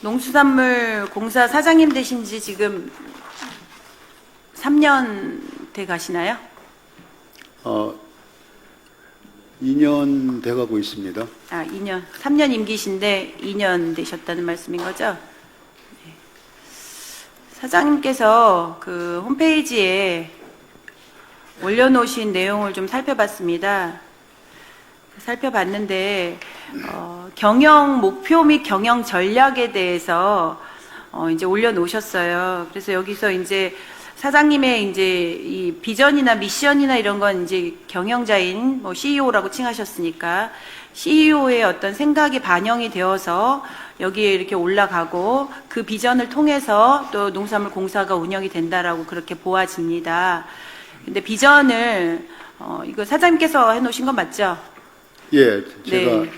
농수산물 공사 사장님 되신 지 지금 3년 돼 가시나요? 2년 돼가고 있습니다. 2년. 3년 임기신데 2년 되셨다는 말씀인 거죠? 네. 사장님께서 그 홈페이지에 올려놓으신 내용을 좀 살펴봤습니다. 살펴봤는데 경영 목표 및 경영 전략에 대해서 이제 올려놓으셨어요. 그래서 여기서 이제 사장님의 이제 이 비전이나 미션이나 이런 건 이제 경영자인 뭐 CEO라고 칭하셨으니까 CEO의 어떤 생각이 반영이 되어서 여기에 이렇게 올라가고 그 비전을 통해서 또 농산물 공사가 운영이 된다라고 그렇게 보아집니다. 근데 비전을 이거 사장님께서 해놓으신 건 맞죠? 예, 제가 네.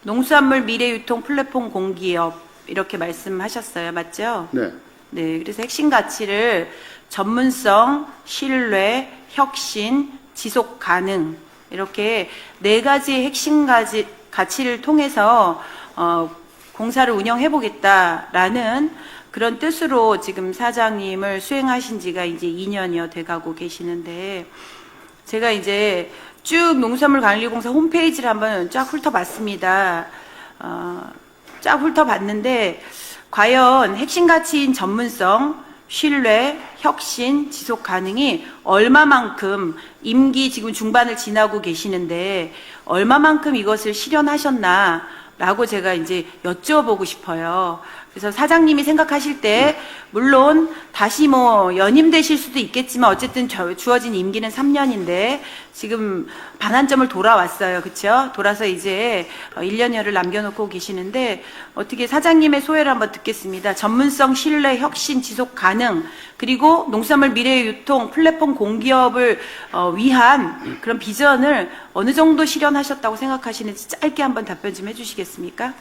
농수산물 미래유통 플랫폼 공기업 이렇게 말씀하셨어요. 맞죠? 네, 네. 그래서 핵심 가치를 전문성, 신뢰, 혁신, 지속 가능 이렇게 네 가지의 핵심 가치를 통해서 공사를 운영해 보겠다라는 그런 뜻으로 지금 사장님을 수행하신 지가 이제 2년여 돼가고 계시는데 제가 이제 쭉 농수산물관리공사 홈페이지를 한번 쫙 훑어봤습니다. 쫙 훑어봤는데 과연 핵심 가치인 전문성, 신뢰, 혁신, 지속 가능이 얼마만큼 임기 지금 중반을 지나고 계시는데 얼마만큼 이것을 실현하셨나 라고 제가 이제 여쭤보고 싶어요. 그래서 사장님이 생각하실 때 물론 다시 뭐 연임되실 수도 있겠지만 어쨌든 주어진 임기는 3년인데 지금 반환점을 돌아왔어요. 그렇죠? 돌아서 이제 1년여를 남겨놓고 계시는데 어떻게 사장님의 소회를 한번 듣겠습니다. 전문성, 신뢰, 혁신, 지속 가능 그리고 농산물 미래 유통 플랫폼 공기업을 위한 그런 비전을 어느 정도 실현하셨다고 생각하시는지 짧게 한번 답변 좀 해주시겠습니까?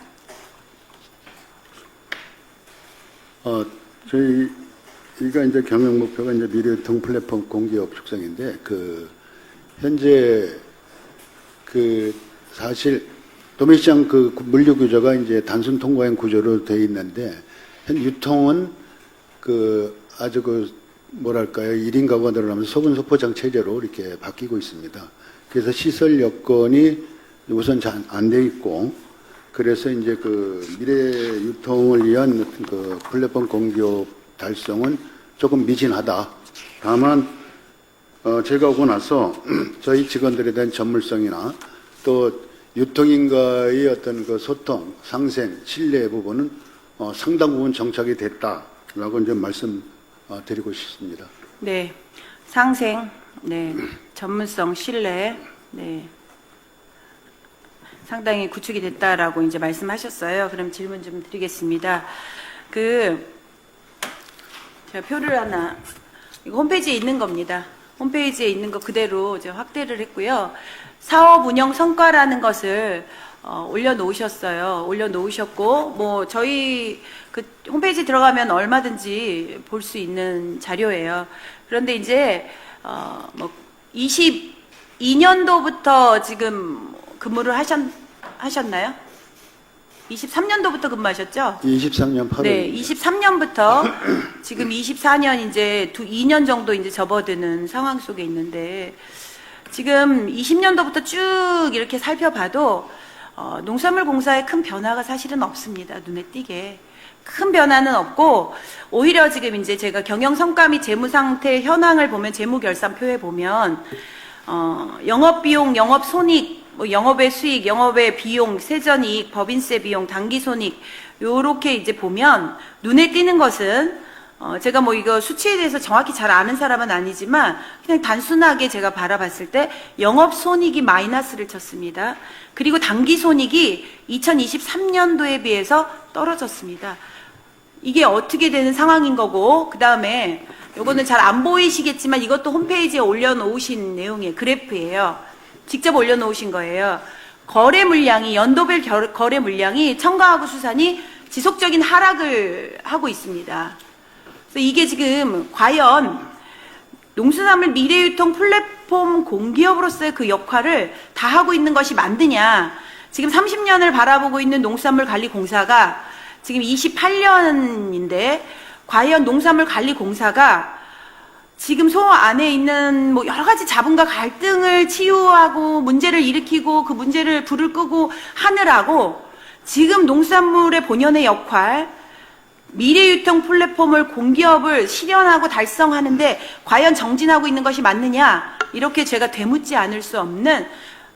저희가 이제 경영 목표가 이제 미래유통 플랫폼 공기업 축성인데, 현재 사실 도매시장 물류 구조가 이제 단순 통과형 구조로 되어 있는데, 현 유통은 아주 뭐랄까요, 1인 가구가 늘어나면서 소분 소포장 체제로 이렇게 바뀌고 있습니다. 그래서 시설 여건이 우선 잘 안 돼 있고, 그래서 이제 미래 유통을 위한 플랫폼 공기업 달성은 조금 미진하다. 다만, 제가 오고 나서 저희 직원들에 대한 전문성이나 또 유통인과의 어떤 소통, 상생, 신뢰 부분은 상당 부분 정착이 됐다라고 이제 말씀드리고 싶습니다. 네. 상생, 네. 전문성, 신뢰, 네. 상당히 구축이 됐다라고 이제 말씀하셨어요. 그럼 질문 좀 드리겠습니다. 제가 표를 하나, 이거 홈페이지에 있는 겁니다. 홈페이지에 있는 거 그대로 제가 확대를 했고요. 사업 운영 성과라는 것을 올려놓으셨어요. 올려놓으셨고, 뭐, 저희 홈페이지 들어가면 얼마든지 볼 수 있는 자료예요. 그런데 이제, 22년도부터 지금 근무를 하셨나요? 23년도부터 근무하셨죠? 23년 8월. 네, 23년부터 지금 24년 이제 2년 정도 이제 접어드는 상황 속에 있는데 지금 20년도부터 쭉 이렇게 살펴봐도 농산물 공사에 큰 변화가 사실은 없습니다. 눈에 띄게. 큰 변화는 없고 오히려 지금 이제 제가 경영 성과 및 재무 상태 현황을 보면 재무 결산표에 보면 영업 비용, 영업 손익, 뭐 영업의 수익, 영업의 비용, 세전이익, 법인세 비용, 당기손익 요렇게 이제 보면 눈에 띄는 것은 제가 뭐 이거 수치에 대해서 정확히 잘 아는 사람은 아니지만 그냥 단순하게 제가 바라봤을 때 영업손익이 마이너스를 쳤습니다. 그리고 당기손익이 2023년도에 비해서 떨어졌습니다. 이게 어떻게 되는 상황인 거고 그 다음에 요거는 잘 안 보이시겠지만 이것도 홈페이지에 올려놓으신 내용의 그래프예요. 직접 올려놓으신 거예요. 거래 물량이 연도별 거래 물량이 첨가하고 수산이 지속적인 하락을 하고 있습니다. 그래서 이게 지금 과연 농수산물 미래유통 플랫폼 공기업으로서의 그 역할을 다 하고 있는 것이 맞느냐? 지금 30년을 바라보고 있는 농수산물관리공사가 지금 28년인데 과연 농산물관리공사가 지금 소 안에 있는 뭐 여러 가지 자본과 갈등을 치유하고 문제를 일으키고 그 문제를 불을 끄고 하느라고 지금 농산물의 본연의 역할, 미래유통 플랫폼을 공기업을 실현하고 달성하는데 과연 정진하고 있는 것이 맞느냐, 이렇게 제가 되묻지 않을 수 없는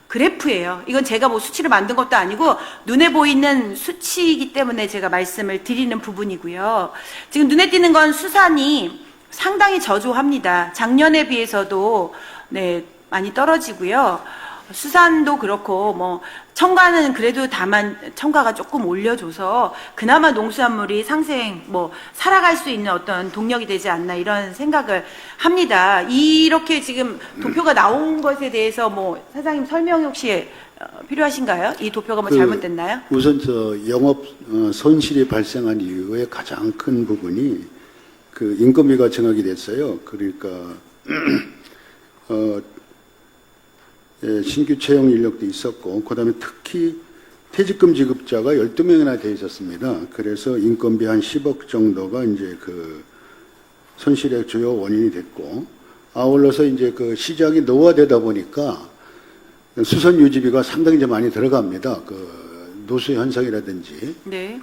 그래프예요. 이건 제가 뭐 수치를 만든 것도 아니고 눈에 보이는 수치이기 때문에 제가 말씀을 드리는 부분이고요. 지금 눈에 띄는 건 수산이 상당히 저조합니다. 작년에 비해서도 네, 많이 떨어지고요. 수산도 그렇고 뭐 첨가는 그래도 다만 첨가가 조금 올려줘서 그나마 농수산물이 상생 뭐 살아갈 수 있는 어떤 동력이 되지 않나 이런 생각을 합니다. 이렇게 지금 도표가 나온 것에 대해서 뭐 사장님 설명이 혹시 필요하신가요? 이 도표가 뭐 잘못됐나요? 우선 영업 손실이 발생한 이유의 가장 큰 부분이 그 인건비가 정하게 됐어요. 그러니까 예, 신규 채용 인력도 있었고, 그 다음에 특히 퇴직금 지급자가 12명이나 돼 있었습니다. 그래서 인건비 한 10억 정도가 이제 그 손실의 주요 원인이 됐고, 아울러서 이제 그 시장이 노화되다 보니까 수선 유지비가 상당히 이제 많이 들어갑니다. 그 노수 현상이라든지. 네.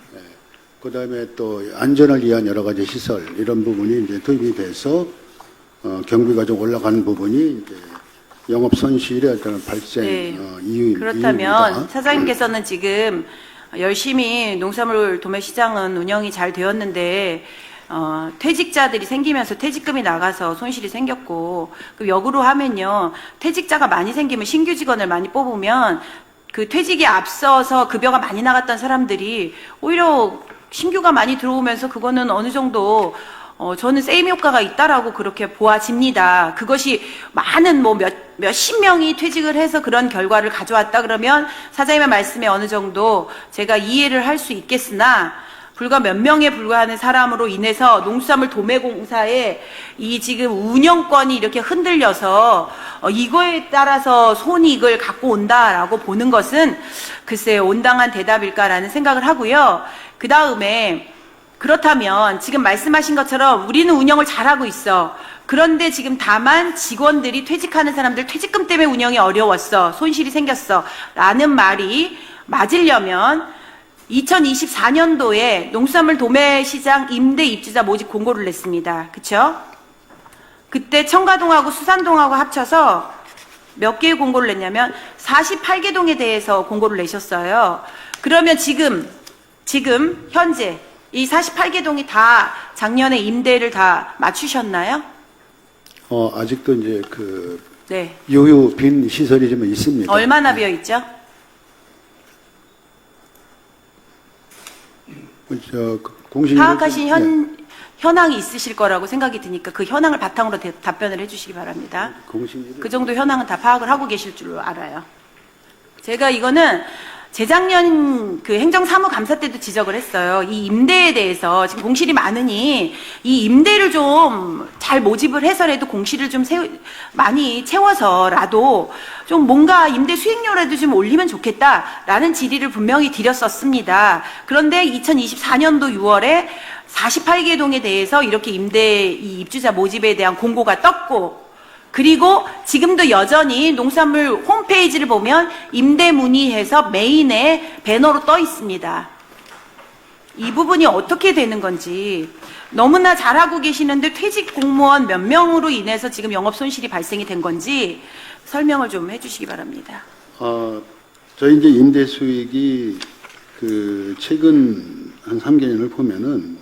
그 다음에 또 안전을 위한 여러 가지 시설, 이런 부분이 이제 투입이 돼서, 경비가 좀 올라가는 부분이 이제 영업 손실의 어떤 발생 네. 이유입니다. 그렇다면 사장님께서는 지금 열심히 농산물 도매 시장은 운영이 잘 되었는데 퇴직자들이 생기면서 퇴직금이 나가서 손실이 생겼고, 그 역으로 하면요, 퇴직자가 많이 생기면 신규 직원을 많이 뽑으면 그 퇴직이 앞서서 급여가 많이 나갔던 사람들이 오히려 신규가 많이 들어오면서 그거는 어느 정도 저는 세임 효과가 있다라고 그렇게 보아집니다. 그것이 많은 뭐 몇십 명이 퇴직을 해서 그런 결과를 가져왔다 그러면 사장님의 말씀에 어느 정도 제가 이해를 할 수 있겠으나, 불과 몇 명에 불과하는 사람으로 인해서 농수산물 도매공사의 이 지금 운영권이 이렇게 흔들려서 이거에 따라서 손익을 갖고 온다라고 보는 것은 글쎄 온당한 대답일까라는 생각을 하고요. 그 다음에 그렇다면 지금 말씀하신 것처럼 우리는 운영을 잘하고 있어. 그런데 지금 다만 직원들이 퇴직하는 사람들 퇴직금 때문에 운영이 어려웠어. 손실이 생겼어. 라는 말이 맞으려면 2024년도에 농수산물 도매시장 임대 입주자 모집 공고를 냈습니다. 그쵸? 그때 청가동하고 수산동하고 합쳐서 몇 개의 공고를 냈냐면 48개 동에 대해서 공고를 내셨어요. 그러면 지금 현재 이 48개 동이 다 작년에 임대를 다 맞추셨나요? 아직도 이제 그 네. 유휴 빈 시설이 좀 있습니다. 얼마나 비어 있죠? 공식 파악하신 현황이 있으실 거라고 생각이 드니까 그 현황을 바탕으로 답변을 해주시기 바랍니다. 그 정도 현황은 다 파악을 하고 계실 줄로 알아요. 제가 이거는 재작년 그 행정사무감사 때도 지적을 했어요. 이 임대에 대해서 지금 공실이 많으니 이 임대를 좀 잘 모집을 해서라도 공실을 좀 많이 채워서라도 좀 뭔가 임대 수익료라도 좀 올리면 좋겠다라는 질의를 분명히 드렸었습니다. 그런데 2024년도 6월에 48개 동에 대해서 이렇게 이 입주자 모집에 대한 공고가 떴고, 그리고 지금도 여전히 농산물 홈페이지를 보면 임대 문의해서 메인에 배너로 떠 있습니다. 이 부분이 어떻게 되는 건지, 너무나 잘하고 계시는데 퇴직 공무원 몇 명으로 인해서 지금 영업 손실이 발생이 된 건지 설명을 좀 해주시기 바랍니다. 저희 이제 임대 수익이 그 최근 한 3개년을 보면은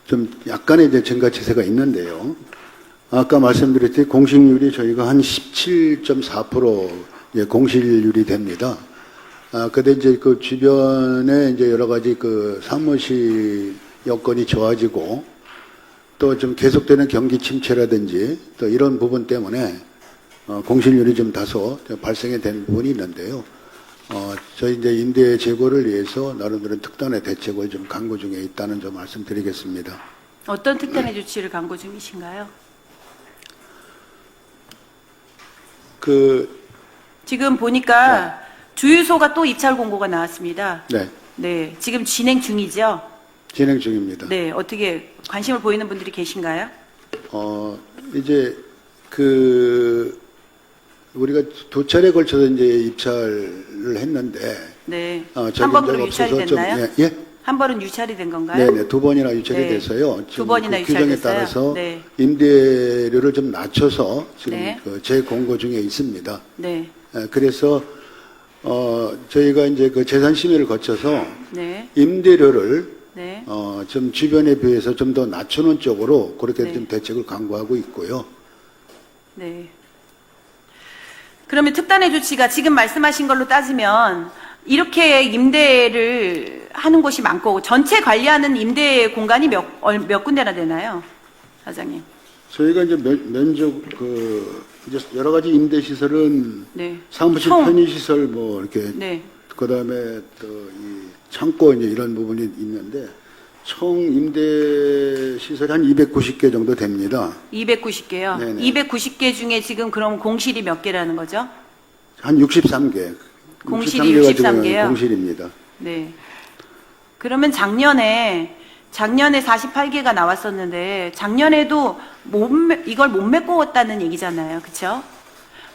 좀 약간의 이제 증가치세가 있는데요. 아까 말씀드렸듯이 공실률이 저희가 한 17.4% 이제 공실률이 됩니다. 근데 이제 그 주변에 이제 여러 가지 그 사무실 여건이 좋아지고 또 좀 계속되는 경기 침체라든지 또 이런 부분 때문에 공실률이 좀 다소 발생이 된 부분이 있는데요. 저희 이제 임대 재고를 위해서 나름대로 특단의 대책을 좀 강구 중에 있다는 점 말씀드리겠습니다. 어떤 특단의 조치를 강구 중이신가요? 지금 보니까 주유소가 또 입찰 공고가 나왔습니다. 네. 네, 지금 진행 중이죠. 진행 중입니다. 네, 어떻게 관심을 보이는 분들이 계신가요? 이제 우리가 두 차례 걸쳐서 이제 입찰을 했는데, 네. 적은 한 번으로 적 유찰이 없어서 좀, 됐나요? 예? 한 번은 유찰이 된 건가요? 네네, 두 번이나 유찰이 네. 돼서요. 두 지금 번이나 그 규정에 유찰됐어요? 따라서 네. 임대료를 좀 낮춰서 지금 네. 재공고 중에 있습니다. 네. 그래서 저희가 이제 그 재산 심의를 거쳐서 네. 임대료를 네. 좀 주변에 비해서 좀 더 낮추는 쪽으로 그렇게 네. 좀 대책을 강구하고 있고요. 네. 그러면 특단의 조치가 지금 말씀하신 걸로 따지면 이렇게 임대를 하는 곳이 많고 전체 관리하는 임대 공간이 몇 군데나 되나요? 사장님. 저희가 이제 면적 이제 여러 가지 임대 시설은 네. 사무실, 총. 편의 시설 뭐 이렇게 네. 그다음에 또 이 창고 이제 이런 부분이 있는데 총 임대 시설이 한 290개 정도 됩니다. 290개요. 네네. 290개 중에 지금 그럼 공실이 몇 개라는 거죠? 한 63개. 공실이 63개 가지고 63 개요? 공실입니다. 네. 그러면 작년에 48개가 나왔었는데 작년에도 이걸 못 메꿨다는 얘기잖아요. 그렇죠?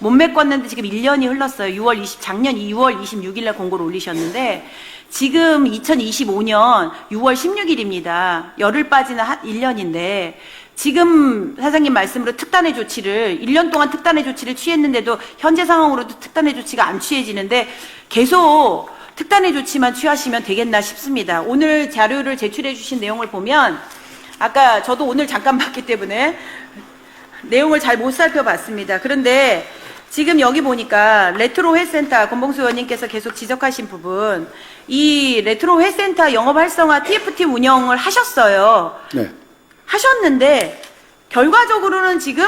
못 메꿨는데 지금 1년이 흘렀어요. 작년 6월 26일 날 공고를 올리셨는데 지금 2025년 6월 16일입니다. 열흘 빠지는 1년인데 지금 사장님 말씀으로 특단의 조치를 1년 동안 특단의 조치를 취했는데도 현재 상황으로도 특단의 조치가 안 취해지는데 계속 특단의 조치만 취하시면 되겠나 싶습니다. 오늘 자료를 제출해 주신 내용을 보면 아까 저도 오늘 잠깐 봤기 때문에 내용을 잘 못 살펴봤습니다. 그런데 지금 여기 보니까 레트로 회센터 권봉수 의원님께서 계속 지적하신 부분 이 레트로 회센터 영업 활성화 TFT 운영을 하셨어요. 네. 하셨는데 결과적으로는 지금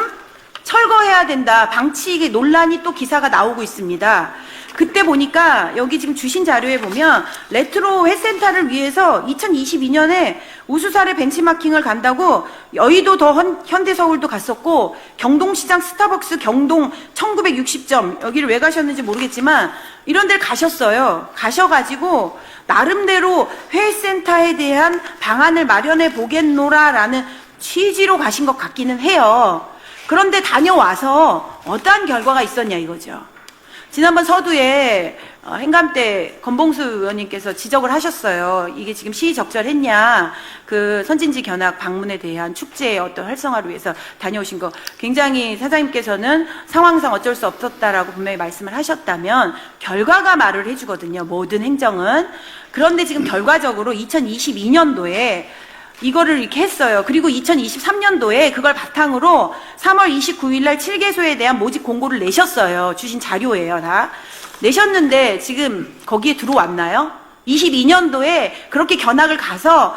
철거해야 된다. 방치 논란이 또 기사가 나오고 있습니다. 그때 보니까 여기 지금 주신 자료에 보면 레트로 회센터를 위해서 2022년에 우수사례 벤치마킹을 간다고 여의도 더 현대서울도 갔었고 경동시장 스타벅스 경동 1960점 여기를 왜 가셨는지 모르겠지만 이런 데를 가셨어요. 가셔가지고 나름대로 회센터에 대한 방안을 마련해 보겠노라라는 취지로 가신 것 같기는 해요. 그런데 다녀와서 어떠한 결과가 있었냐 이거죠. 지난번 서두에 행감 때 권봉수 의원님께서 지적을 하셨어요. 이게 지금 시의적절했냐. 그 선진지 견학 방문에 대한 축제의 어떤 활성화를 위해서 다녀오신 거 굉장히 사장님께서는 상황상 어쩔 수 없었다라고 분명히 말씀을 하셨다면 결과가 말을 해주거든요. 모든 행정은. 그런데 지금 결과적으로 2022년도에 이거를 이렇게 했어요. 그리고 2023년도에 그걸 바탕으로 3월 29일 날 7개소에 대한 모집 공고를 내셨어요. 주신 자료예요, 다. 내셨는데 지금 거기에 들어왔나요? 22년도에 그렇게 견학을 가서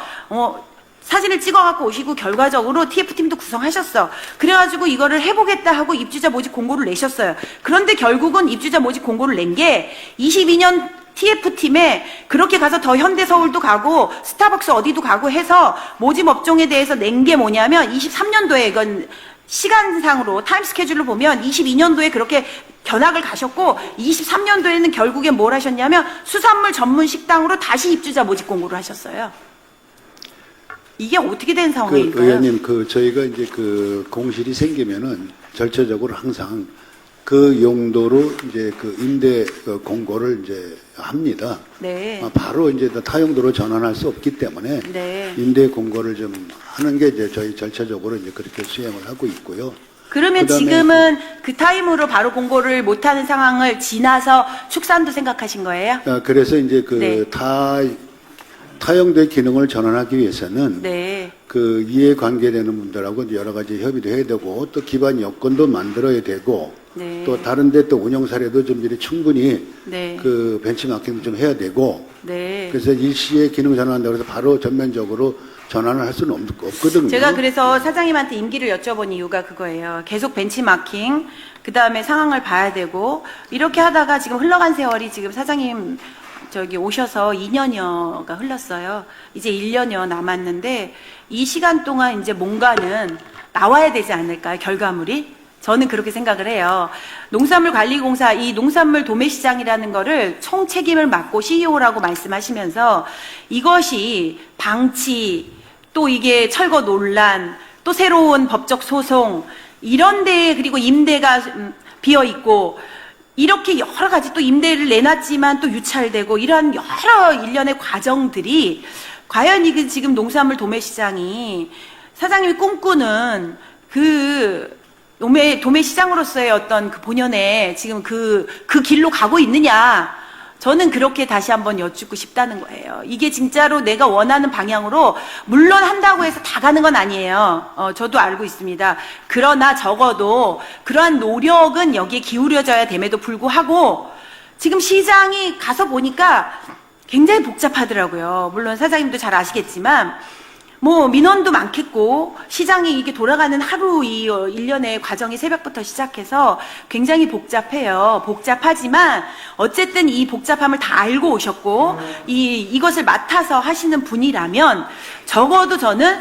사진을 찍어갖고 오시고 결과적으로 TF팀도 구성하셨어. 그래가지고 이거를 해보겠다 하고 입주자 모집 공고를 내셨어요. 그런데 결국은 입주자 모집 공고를 낸 게 22년 TF팀에 그렇게 가서 더 현대서울도 가고 스타벅스 어디도 가고 해서 모집 업종에 대해서 낸 게 뭐냐면 23년도에 이건 시간상으로 타임 스케줄로 보면 22년도에 그렇게 견학을 가셨고 23년도에는 결국에 뭘 하셨냐면 수산물 전문 식당으로 다시 입주자 모집 공고를 하셨어요. 이게 어떻게 된 상황인가요? 의원님, 저희가 이제 공실이 생기면은 절차적으로 항상 그 용도로 이제 임대 공고를 이제 합니다. 네. 바로 이제 타용도로 전환할 수 없기 때문에 네. 임대 공고를 좀 하는 게 이제 저희 절차적으로 이제 그렇게 수행을 하고 있고요. 그러면 그다음에 지금은 그 타임으로 바로 공고를 못하는 상황을 지나서 축산도 생각하신 거예요? 그래서 이제 네. 타용도의 기능을 전환하기 위해서는 네. 이해관계되는 분들하고 여러 가지 협의도 해야 되고 또 기반 여건도 만들어야 되고 네. 또 다른데 또 운영 사례도 좀 이렇게 충분히 네. 벤치마킹 좀 해야 되고 네. 그래서 일시에 기능 전환한다고 해서 바로 전면적으로 전환을 할 수는 없거든요. 제가 그래서 사장님한테 임기를 여쭤본 이유가 그거예요. 계속 벤치마킹, 그 다음에 상황을 봐야 되고, 이렇게 하다가 지금 흘러간 세월이 지금 사장님 오셔서 2년여가 흘렀어요. 이제 1년여 남았는데, 이 시간 동안 이제 뭔가는 나와야 되지 않을까요? 결과물이? 저는 그렇게 생각을 해요. 농산물관리공사, 이 농산물 도매시장이라는 거를 총책임을 맡고 CEO라고 말씀하시면서 이것이 방치, 또 이게 철거 논란, 또 새로운 법적 소송, 이런 데, 그리고 임대가 비어 있고, 이렇게 여러 가지 또 임대를 내놨지만 또 유찰되고, 이런 여러 일련의 과정들이, 과연 이게 지금 농산물 도매시장이 사장님이 꿈꾸는 그 도매시장으로서의 어떤 그 본연의 지금 그 길로 가고 있느냐. 저는 그렇게 다시 한번 여쭙고 싶다는 거예요. 이게 진짜로 내가 원하는 방향으로, 물론 한다고 해서 다 가는 건 아니에요. 저도 알고 있습니다. 그러나 적어도 그러한 노력은 여기에 기울여져야 됨에도 불구하고, 지금 시장이 가서 보니까 굉장히 복잡하더라고요. 물론 사장님도 잘 아시겠지만, 뭐 민원도 많겠고, 시장이 이게 돌아가는 하루 이 일련의 과정이 새벽부터 시작해서 굉장히 복잡해요. 복잡하지만 어쨌든 이 복잡함을 다 알고 오셨고, 이것을 맡아서 하시는 분이라면, 적어도 저는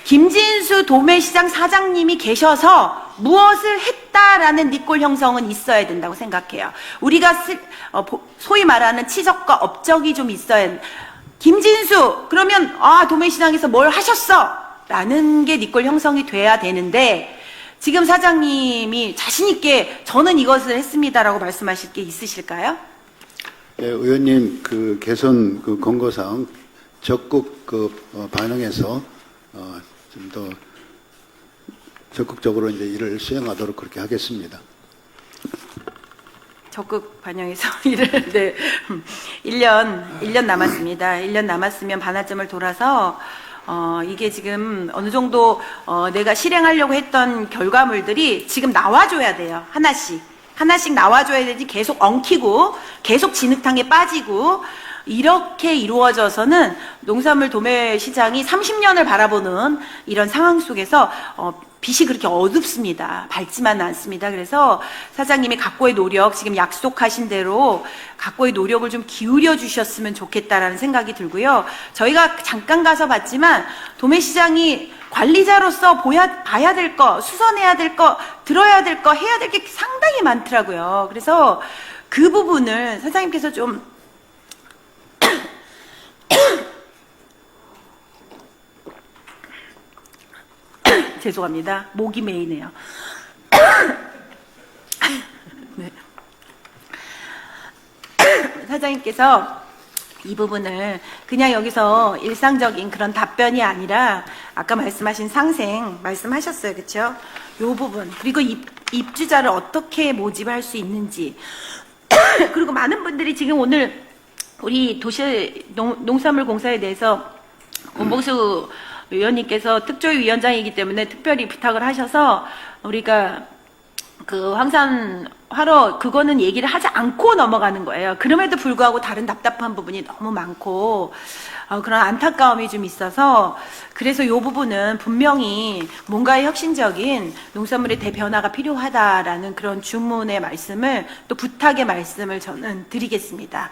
김진수 도매시장 사장님이 계셔서 무엇을 했다라는 닉골 형성은 있어야 된다고 생각해요. 우리가 소위 말하는 치적과 업적이 좀 있어야, 김진수, 그러면, 도매시장에서 뭘 하셨어? 라는 게 닉골 형성이 돼야 되는데, 지금 사장님이 자신있게 저는 이것을 했습니다라고 말씀하실 게 있으실까요? 예, 의원님 그 개선 그 권고사항 적극 반영해서 좀 더 적극적으로 이제 일을 수행하도록 그렇게 하겠습니다. 적극 반영해서 일을, 네. 1년 남았습니다. 1년 남았으면 반환점을 돌아서, 이게 지금 어느 정도, 내가 실행하려고 했던 결과물들이 지금 나와줘야 돼요. 하나씩 나와줘야 되지, 계속 엉키고, 계속 진흙탕에 빠지고, 이렇게 이루어져서는 농산물 도매시장이 30년을 바라보는 이런 상황 속에서, 빛이 그렇게 어둡습니다. 밝지만은 않습니다. 그래서 사장님이 각고의 노력, 지금 약속하신 대로 각고의 노력을 좀 기울여 주셨으면 좋겠다라는 생각이 들고요. 저희가 잠깐 가서 봤지만 도매시장이 관리자로서 봐야 될 거, 수선해야 될 거, 들어야 될 거, 해야 될 게 상당히 많더라고요. 그래서 그 부분을 사장님께서 좀 죄송합니다. 목이 메이네요. 네. 사장님께서 이 부분을 그냥 여기서 일상적인 그런 답변이 아니라 아까 말씀하신 상생 말씀하셨어요. 그렇죠? 이 부분, 그리고 입주자를 어떻게 모집할 수 있는지 그리고 많은 분들이 지금 오늘 우리 농산물공사에 대해서 권봉수 의원님께서 특조위원장이기 때문에 특별히 부탁을 하셔서 우리가 그 황산화로 그거는 얘기를 하지 않고 넘어가는 거예요. 그럼에도 불구하고 다른 답답한 부분이 너무 많고 그런 안타까움이 좀 있어서, 그래서 이 부분은 분명히 뭔가의 혁신적인 농산물의 대변화가 필요하다라는 그런 주문의 말씀을, 또 부탁의 말씀을 저는 드리겠습니다.